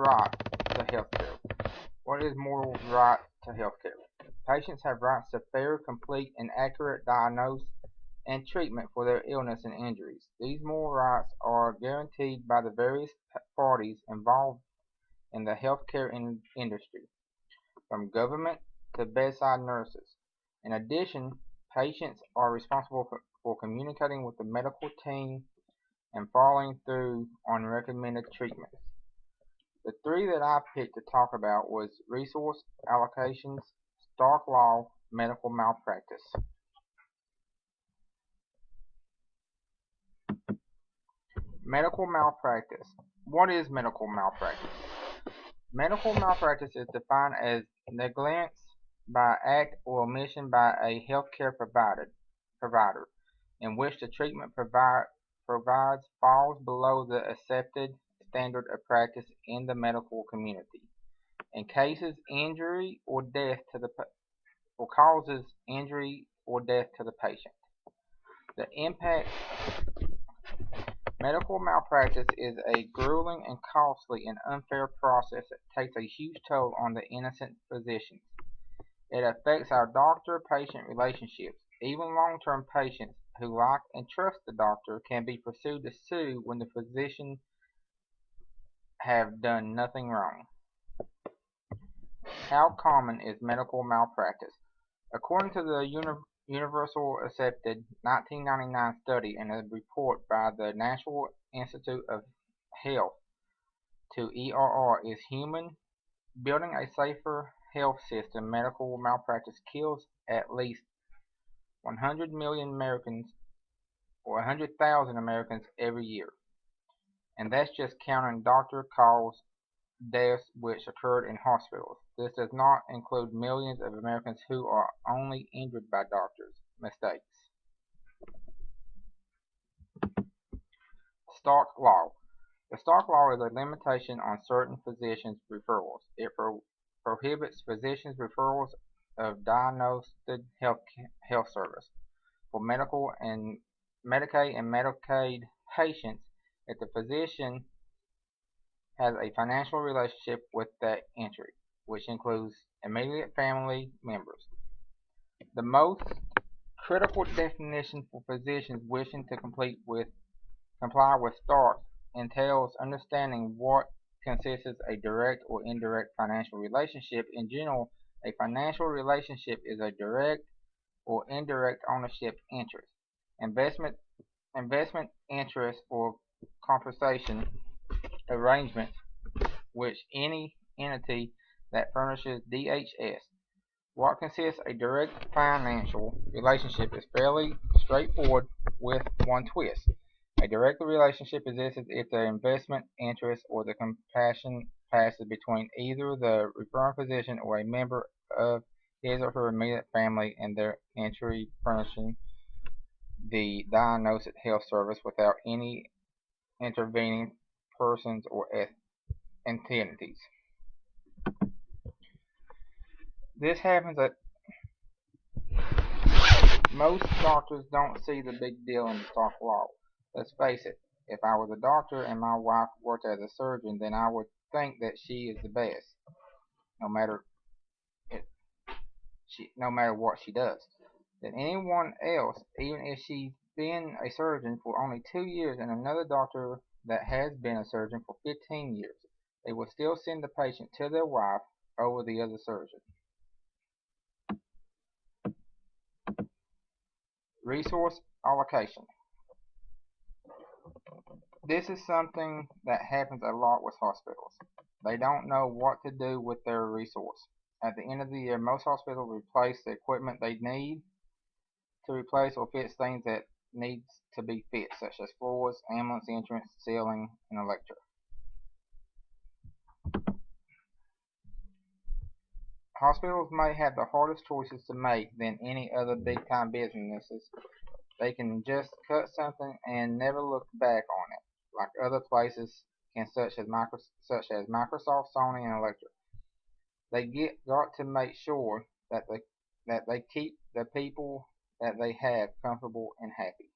right to healthcare? What is moral right to healthcare? Patients have rights to fair, complete, and accurate diagnosis and treatment for their illness and injuries. These moral rights are guaranteed by the various parties involved in the healthcare industry, from government to bedside nurses. In addition, patients are responsible for communicating with the medical team and following through on recommended treatments. The three that I picked to talk about was resource allocations, Stark law, medical malpractice. Medical malpractice. What is medical malpractice? Medical malpractice is defined as negligence by act or omission by a healthcare provider in which the treatment provides falls below the accepted standard of practice in the medical community, and causes injury or death to the patient. The impact. Medical malpractice is a grueling and costly and unfair process that takes a huge toll on the innocent physicians. It affects our doctor-patient relationships. Even long-term patients who like and trust the doctor can be pursued to sue when the physician have done nothing wrong. How common is medical malpractice? According to the Universal Accepted 1999 study and a report by the National Institute of Health to ERR is human. Building a safer health system, medical malpractice kills at least 100 million Americans or 100,000 Americans every year. And that's just counting doctor-caused deaths which occurred in hospitals. This does not include millions of Americans who are only injured by doctors' mistakes. Stark law. The Stark law is a limitation on certain physicians' referrals. It prohibits physicians' referrals of diagnosed health service for Medicaid and Medicaid patients if the physician has a financial relationship with that entity, which includes immediate family members. The most critical definition for physicians wishing to comply with Stark entails understanding what consists a direct or indirect financial relationship. In general, a financial relationship is a direct or indirect ownership interest, investment interest, or compensation arrangement which any entity that furnishes DHS. What consists a direct financial relationship is fairly straightforward with one twist. A direct relationship exists if the investment interest or the compassion passes between either the referring physician or a member of his or her immediate family and their entity furnishing the diagnosed health service without any intervening persons or entities. This happens at most doctors don't see the big deal in the Stark law. Let's face it, if I was a doctor and my wife worked as a surgeon, then I would think that she is the best, no matter what she does, than anyone else, even if she's been a surgeon for only 2 years and another doctor that has been a surgeon for 15 years. They will still send the patient to their wife over the other surgeon. Resource allocation. This is something that happens a lot with hospitals. They don't know what to do with their resource. At the end of the year, most hospitals replace the equipment they need to replace or fix things that needs to be fixed, such as floors, ambulance entrance, ceiling, and electric. Hospitals may have the hardest choices to make than any other big-time businesses. They can just cut something and never look back on it, like other places can, such as Microsoft, Sony, and Electric. They got to make sure that they keep the people that they have comfortable and happy.